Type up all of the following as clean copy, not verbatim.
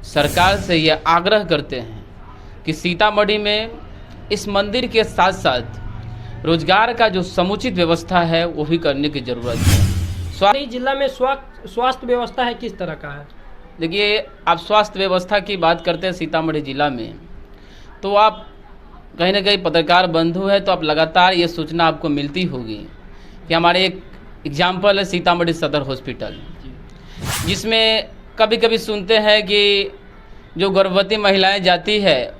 सरकार से ये आग्रह करते हैं कि सीतामढ़ी में इस मंदिर के साथ साथ रोजगार का जो समुचित व्यवस्था है वो भी करने की ज़रूरत है। जिला में स्वास्थ्य व्यवस्था है किस तरह का है? देखिए, आप स्वास्थ्य व्यवस्था की बात करते हैं सीतामढ़ी ज़िला में, तो आप कहीं ना कहीं पत्रकार बंधु है तो आप लगातार ये सूचना आपको मिलती होगी कि हमारे एक एग्जाम्पल है सीतामढ़ी सदर हॉस्पिटल, जिसमें कभी कभी सुनते हैं कि जो गर्भवती महिलाएं जाती है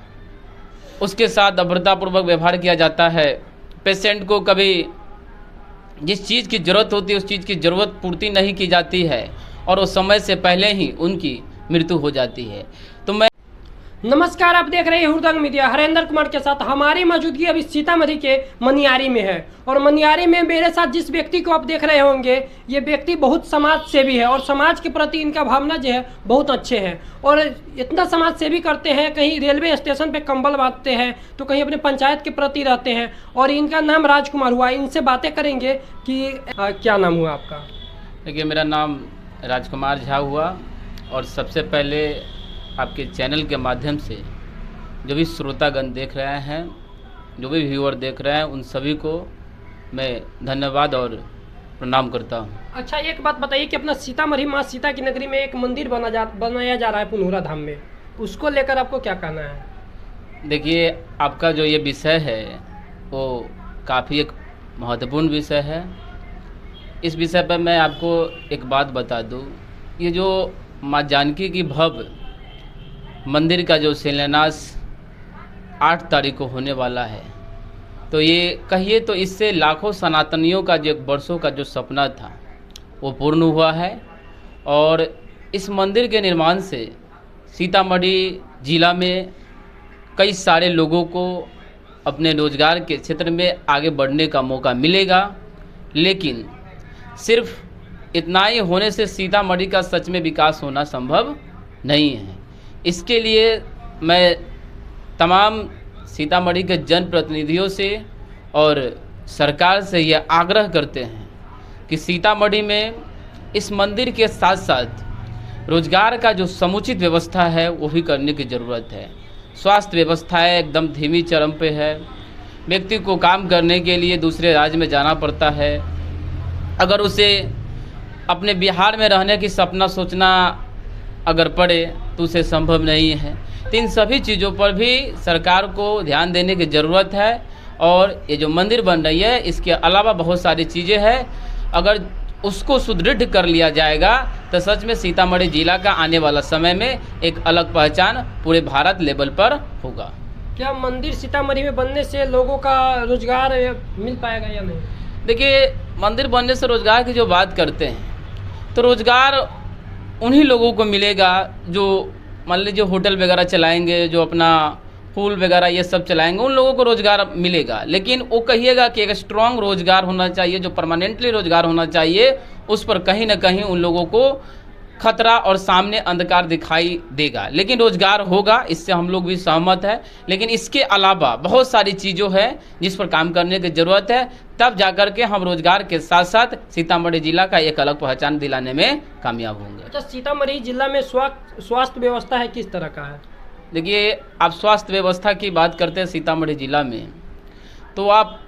उसके साथ अभद्रतापूर्वक व्यवहार किया जाता है। पेशेंट को कभी जिस चीज़ की ज़रूरत होती है उस चीज़ की ज़रूरत पूर्ति नहीं की जाती है और उस समय से पहले ही उनकी मृत्यु हो जाती है। तो मैं नमस्कार, आप देख रहे हैं हुड़दंग मीडिया। हरेंद्र कुमार के साथ हमारी मौजूदगी अभी सीतामढ़ी के मनियारी में है और मनियारी में मेरे साथ जिस व्यक्ति को आप देख रहे होंगे ये व्यक्ति बहुत समाज सेवी है और समाज के प्रति इनका भावना जो है बहुत अच्छे हैं और इतना समाज सेवी करते हैं। कहीं रेलवे स्टेशन पे कंबल बांटते हैं तो कहीं अपने पंचायत के प्रति रहते हैं और इनका नाम राजकुमार हुआ। इनसे बातें करेंगे कि क्या नाम हुआ आपका? देखिए, मेरा नाम राजकुमार झा हुआ और सबसे पहले आपके चैनल के माध्यम से जो भी श्रोतागण देख रहे हैं, जो भी व्यूअर देख रहे हैं, उन सभी को मैं धन्यवाद और प्रणाम करता हूं। अच्छा, एक बात बताइए कि अपना सीतामढ़ी माँ सीता की नगरी में एक मंदिर बनाया जा रहा है पुनौरा धाम में, उसको लेकर आपको क्या कहना है? देखिए, आपका जो ये विषय है वो काफ़ी एक महत्वपूर्ण विषय है। इस विषय पर मैं आपको एक बात बता दूं, ये जो माँ जानकी की भव्य मंदिर का जो शिलान्यास 8 तारीख को होने वाला है, तो ये कहिए तो इससे लाखों सनातनियों का जो वर्षों का जो सपना था वो पूर्ण हुआ है। और इस मंदिर के निर्माण से सीतामढ़ी जिला में कई सारे लोगों को अपने रोजगार के क्षेत्र में आगे बढ़ने का मौका मिलेगा। लेकिन सिर्फ इतना ही होने से सीतामढ़ी का सच में विकास होना संभव नहीं है। इसके लिए मैं तमाम सीतामढ़ी के जनप्रतिनिधियों से और सरकार से यह आग्रह करते हैं कि सीतामढ़ी में इस मंदिर के साथ साथ रोजगार का जो समुचित व्यवस्था है वो भी करने की ज़रूरत है। स्वास्थ्य व्यवस्थाएं एकदम धीमी चरम पे है। व्यक्ति को काम करने के लिए दूसरे राज्य में जाना पड़ता है। अगर उसे अपने बिहार में रहने की सपना सोचना अगर पड़े तो उसे संभव नहीं है। तो इन सभी चीज़ों पर भी सरकार को ध्यान देने की ज़रूरत है। और ये जो मंदिर बन रही है इसके अलावा बहुत सारी चीज़ें हैं, अगर उसको सुदृढ़ कर लिया जाएगा तो सच में सीतामढ़ी जिला का आने वाला समय में एक अलग पहचान पूरे भारत लेवल पर होगा। क्या मंदिर सीतामढ़ी में बनने से लोगों का रोजगार मिल पाएगा या नहीं? देखिए, मंदिर बनने से रोजगार की जो बात करते हैं तो रोजगार उन्हीं लोगों को मिलेगा जो मान लीजिए होटल वगैरह चलाएंगे, जो अपना पूल वगैरह ये सब चलाएंगे, उन लोगों को रोज़गार मिलेगा। लेकिन वो कहिएगा कि एक स्ट्रॉन्ग रोज़गार होना चाहिए, जो परमानेंटली रोज़गार होना चाहिए, उस पर कहीं ना कहीं उन लोगों को खतरा और सामने अंधकार दिखाई देगा। लेकिन रोज़गार होगा, इससे हम लोग भी सहमत है। लेकिन इसके अलावा बहुत सारी चीज़ों है जिस पर काम करने की ज़रूरत है, तब जाकर के हम रोज़गार के साथ साथ सीतामढ़ी जिला का एक अलग पहचान दिलाने में कामयाब होंगे। अच्छा, सीतामढ़ी जिला में स्वास्थ्य व्यवस्था है किस तरह का है? देखिए, आप स्वास्थ्य व्यवस्था की बात करते हैं सीतामढ़ी जिला में, तो आप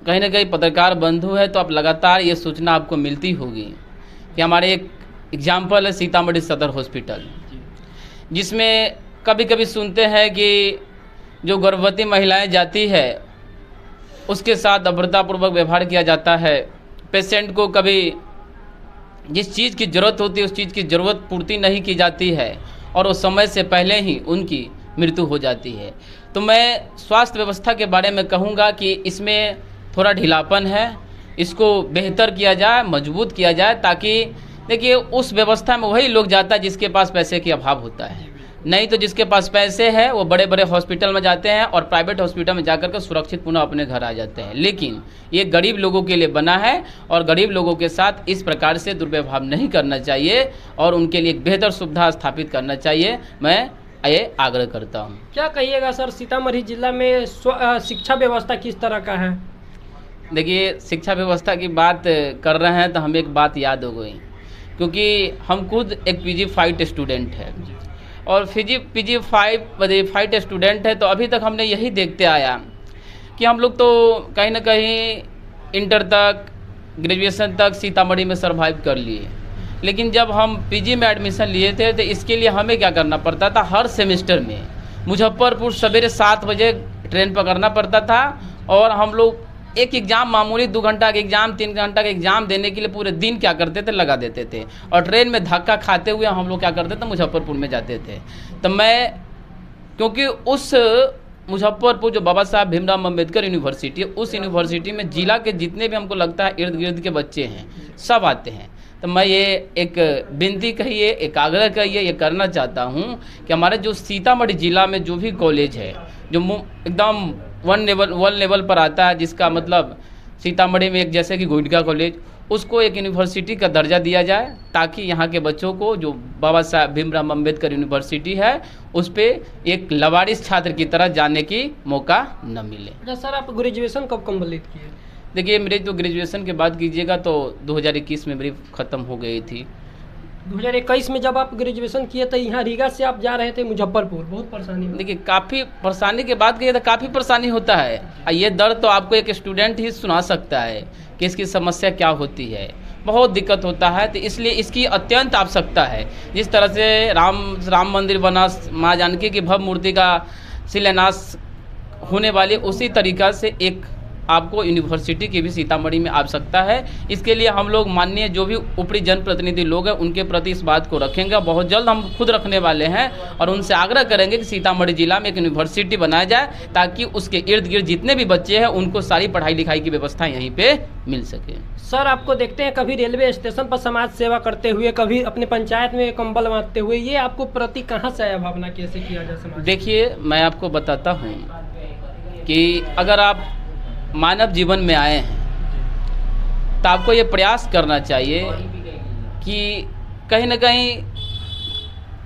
कहीं ना कहीं पत्रकार बंधु है तो आप लगातार ये सूचना आपको मिलती होगी कि हमारे एक एग्जाम्पल है सीतामढ़ी सदर हॉस्पिटल, जिसमें कभी कभी सुनते हैं कि जो गर्भवती महिलाएं जाती है उसके साथ अभद्रतापूर्वक व्यवहार किया जाता है। पेशेंट को कभी जिस चीज़ की ज़रूरत होती है उस चीज़ की ज़रूरत पूर्ति नहीं की जाती है और उस समय से पहले ही उनकी मृत्यु हो जाती है। तो मैं स्वास्थ्य व्यवस्था के बारे में कहूँगा कि इसमें थोड़ा ढीलापन है, इसको बेहतर किया जाए, मजबूत किया जाए, ताकि देखिए उस व्यवस्था में वही लोग जाता है जिसके पास पैसे की अभाव होता है। नहीं तो जिसके पास पैसे है वो बड़े बड़े हॉस्पिटल में जाते हैं और प्राइवेट हॉस्पिटल में जाकर के सुरक्षित पुनः अपने घर आ जाते हैं। लेकिन ये गरीब लोगों के लिए बना है और गरीब लोगों के साथ इस प्रकार से दुर्व्यवहार नहीं करना चाहिए और उनके लिए एक बेहतर सुविधा स्थापित करना चाहिए। मैं ये आग्रह करता हूँ। क्या कहिएगा सर, सीतामढ़ी जिला में शिक्षा व्यवस्था किस तरह का है? देखिए, शिक्षा व्यवस्था की बात कर रहे हैं तो हमें एक बात याद हो गई, क्योंकि हम खुद एक PG 5 स्टूडेंट है और PG 5 स्टूडेंट है। तो अभी तक हमने यही देखते आया कि हम लोग तो कहीं ना कहीं इंटर तक, ग्रेजुएशन तक सीतामढ़ी में सर्वाइव कर लिए, लेकिन जब हम PG में एडमिशन लिए थे तो इसके लिए हमें क्या करना पड़ता था, हर सेमेस्टर में मुजफ्फरपुर सवेरे 7 बजे ट्रेन पकड़ना पड़ता था। और हम लोग एक एग्ज़ाम, मामूली 2 घंटा का एग्ज़ाम, 3 घंटा का एग्ज़ाम देने के लिए पूरे दिन क्या करते थे, लगा देते थे। और ट्रेन में धक्का खाते हुए हम लोग क्या करते थे, मुजफ्फरपुर में जाते थे। तो मैं, क्योंकि उस मुजफ्फरपुर जो बाबा साहब भीमराव अम्बेडकर यूनिवर्सिटी है, उस यूनिवर्सिटी में जिला के जितने भी हमको लगता है इर्द गिर्द के बच्चे हैं सब आते हैं। तो मैं ये एक विनती कहिए, एक आग्रह कहिए, ये करना चाहता हूँ कि हमारे जो सीतामढ़ी ज़िला में जो भी कॉलेज है जो एकदम वन लेवल पर आता है, जिसका मतलब सीतामढ़ी में एक जैसे कि गोइडका कॉलेज, उसको एक यूनिवर्सिटी का दर्जा दिया जाए, ताकि यहाँ के बच्चों को जो बाबा साहब भीमराव अम्बेडकर यूनिवर्सिटी है उस पर एक लवारिस छात्र की तरह जाने की मौका न मिले। अच्छा सर, आप ग्रेजुएशन कब कंप्लीट किए? देखिए, मेरी तो ग्रेजुएशन के बाद कीजिएगा तो 2021 में मेरी ख़त्म हो गई थी। 2021 में जब आप ग्रेजुएशन किए तो यहाँ रीगा से आप जा रहे थे मुजफ्फरपुर, बहुत परेशानी हुई। देखिए, काफ़ी परेशानी के बाद कहिए तो काफ़ी परेशानी होता है। ये दर्द तो आपको एक स्टूडेंट ही सुना सकता है कि इसकी समस्या क्या होती है, बहुत दिक्कत होता है। तो इसलिए इसकी अत्यंत आवश्यकता है। जिस तरह से राम मंदिर बना, माँ जानकी की भव्य मूर्ति का शिलान्यास होने वाली, उसी तरीक़ा से एक आपको यूनिवर्सिटी की भी सीतामढ़ी में आवश्यकता है। इसके लिए हम लोग माननीय जो भी ऊपरी जनप्रतिनिधि लोग हैं उनके प्रति इस बात को रखेंगे। बहुत जल्द हम खुद रखने वाले हैं और उनसे आग्रह करेंगे कि सीतामढ़ी जिला में एक यूनिवर्सिटी बनाया जाए, ताकि उसके इर्द गिर्द जितने भी बच्चे हैं उनको सारी पढ़ाई लिखाई की व्यवस्था यहीं पर मिल सके। सर, आपको देखते हैं कभी रेलवे स्टेशन पर समाज सेवा करते हुए, कभी अपने पंचायत में कंबल बांटते हुए, ये आपको प्रति कहाँ से आया भावना, कैसे किया जाए समाज? देखिए, मैं आपको बताता हूँ कि अगर आप मानव जीवन में आए हैं तो आपको ये प्रयास करना चाहिए कि कहीं ना कहीं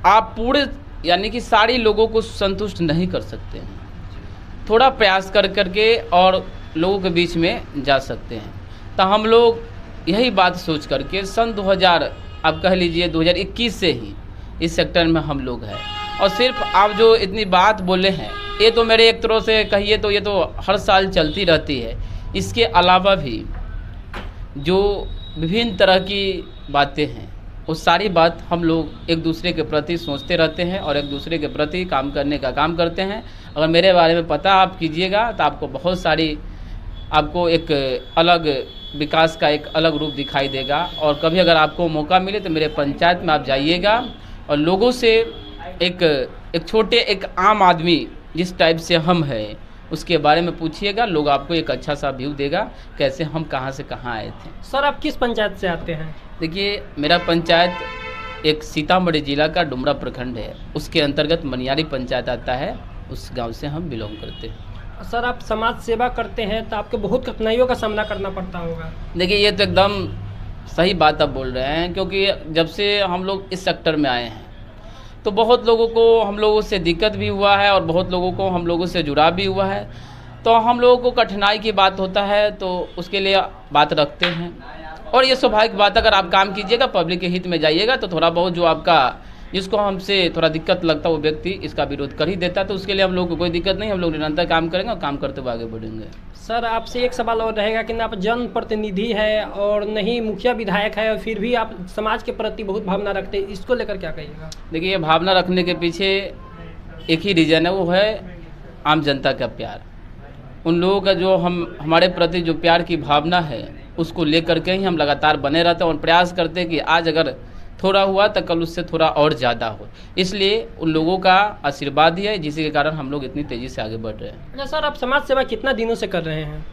आप पूरे यानी कि सारे लोगों को संतुष्ट नहीं कर सकते हैं, थोड़ा प्रयास कर करके और लोगों के बीच में जा सकते हैं। तो हम लोग यही बात सोच करके सन 2000 आप कह लीजिए 2021 से ही इस सेक्टर में हम लोग हैं। और सिर्फ आप जो इतनी बात बोले हैं, ये तो मेरे एक तरह से कहिए तो ये तो हर साल चलती रहती है। इसके अलावा भी जो विभिन्न तरह की बातें हैं, वो सारी बात हम लोग एक दूसरे के प्रति सोचते रहते हैं और एक दूसरे के प्रति काम करने का काम करते हैं। अगर मेरे बारे में पता आप कीजिएगा तो आपको बहुत सारी, आपको एक अलग विकास का एक अलग रूप दिखाई देगा। और कभी अगर आपको मौका मिले तो मेरे पंचायत में आप जाइएगा और लोगों से एक छोटे, एक आम आदमी जिस टाइप से हम हैं उसके बारे में पूछिएगा। लोग आपको एक अच्छा सा व्यू देगा कैसे हम कहाँ से कहाँ आए थे। सर, आप किस पंचायत से आते हैं? देखिए, मेरा पंचायत एक सीतामढ़ी जिला का डुमरा प्रखंड है, उसके अंतर्गत मनियारी पंचायत आता है, उस गांव से हम बिलोंग करते हैं। सर, आप समाज सेवा करते हैं तो आपको बहुत कठिनाइयों का सामना करना पड़ता होगा। देखिए, ये तो एकदम सही बात आप बोल रहे हैं, क्योंकि जब से हम लोग इस सेक्टर में आए हैं तो बहुत लोगों को हम लोगों से दिक्कत भी हुआ है और बहुत लोगों को हम लोगों से जुड़ाव भी हुआ है। तो हम लोगों को कठिनाई की बात होता है तो उसके लिए बात रखते हैं। और ये स्वाभाविक बात, अगर आप काम कीजिएगा, पब्लिक के हित में जाइएगा तो थोड़ा बहुत जो आपका, जिसको हमसे थोड़ा दिक्कत लगता है वो व्यक्ति इसका विरोध कर ही देता है। तो उसके लिए हम लोग को कोई दिक्कत नहीं, हम लोग निरंतर काम करेंगे और काम करते हुए आगे बढ़ेंगे। सर, आपसे एक सवाल और रहेगा कि आप जनप्रतिनिधि है और नहीं मुखिया विधायक है और फिर भी आप समाज के प्रति बहुत भावना रखते हैं, इसको लेकर क्या कहिएगा? देखिए, ये भावना रखने के पीछे एक ही रीज़न है, वो है आम जनता का प्यार। उन लोगों का जो हमारे प्रति जो प्यार की भावना है उसको लेकर के ही हम लगातार बने रहते हैं और प्रयास करते हैं कि आज अगर थोड़ा हुआ तो कल उससे थोड़ा और ज़्यादा हो। इसलिए उन लोगों का आशीर्वाद ही है जिसके कारण हम लोग इतनी तेज़ी से आगे बढ़ रहे हैं। अच्छा सर, आप समाज सेवा कितना दिनों से कर रहे हैं?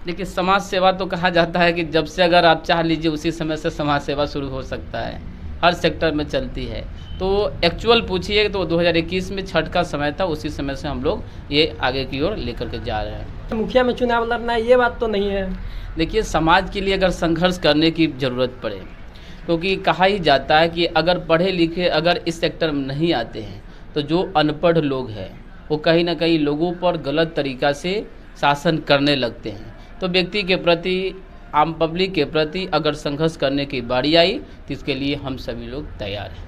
देखिए, समाज सेवा तो कहा जाता है कि जब से अगर आप चाह लीजिए उसी समय से समाज सेवा शुरू हो सकता है, हर सेक्टर में चलती है। तो एक्चुअल पूछिए तो 2021 में छठ का समय था, उसी समय से हम लोग ये आगे की ओर लेकर के जा रहे हैं। मुखिया में चुनाव लड़ना ये बात तो नहीं है? देखिए, समाज के लिए अगर संघर्ष करने की ज़रूरत पड़े, क्योंकि कहा ही जाता है कि अगर पढ़े लिखे अगर इस सेक्टर में नहीं आते हैं तो जो अनपढ़ लोग हैं वो कहीं ना कहीं लोगों पर गलत तरीक़ा से शासन करने लगते हैं। तो व्यक्ति के प्रति, आम पब्लिक के प्रति अगर संघर्ष करने की बारी आई तो इसके लिए हम सभी लोग तैयार हैं।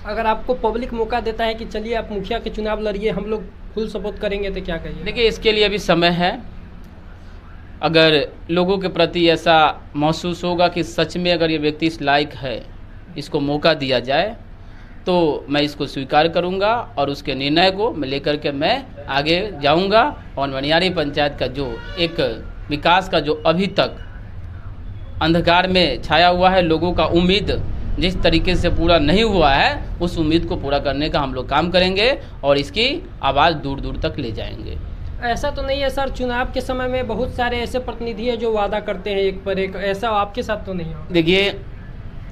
अगर आपको पब्लिक मौका देता है कि चलिए आप मुखिया के चुनाव लड़िए, हम लोग फुल सपोर्ट करेंगे, तो क्या कहिए? देखिए, इसके लिए अभी समय है। अगर लोगों के प्रति ऐसा महसूस होगा कि सच में अगर ये व्यक्ति इस लायक है, इसको मौका दिया जाए, तो मैं इसको स्वीकार करूंगा और उसके निर्णय को मैं लेकर के मैं आगे जाऊंगा। और मनियारी पंचायत का जो एक विकास का जो अभी तक अंधकार में छाया हुआ है, लोगों का उम्मीद जिस तरीके से पूरा नहीं हुआ है, उस उम्मीद को पूरा करने का हम लोग काम करेंगे और इसकी आवाज़ दूर दूर तक ले जाएंगे। ऐसा तो नहीं है सर, चुनाव के समय में बहुत सारे ऐसे प्रतिनिधि हैं जो वादा करते हैं एक पर एक, ऐसा आपके साथ तो नहीं हो? देखिए,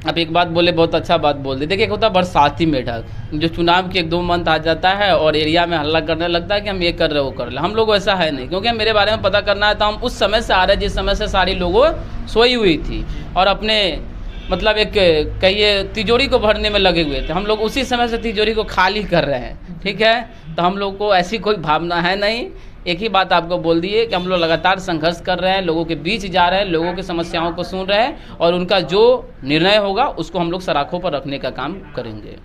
आप एक बात बोले, बहुत अच्छा बात बोल दी। देखिए, एक होता है बरसाती मेढक, जो चुनाव के 1-2 मंथ आ जाता है और एरिया में हल्ला करने लगता है कि हम ये कर रहे वो कर रहे। हम लोग ऐसा है नहीं, क्योंकि मेरे बारे में पता करना है तो हम उस समय से आ रहे हैं जिस समय से सारी लोगों सोई हुई थी और अपने मतलब एक कहिए तिजोरी को भरने में लगे हुए थे। हम लोग उसी समय से तिजोरी को खाली कर रहे हैं, ठीक है। तो हम लोग को ऐसी कोई भावना है नहीं। एक ही बात आपको बोल दिए कि हम लोग लगातार संघर्ष कर रहे हैं, लोगों के बीच जा रहे हैं, लोगों की समस्याओं को सुन रहे हैं और उनका जो निर्णय होगा उसको हम लोग सराखों पर रखने का काम करेंगे।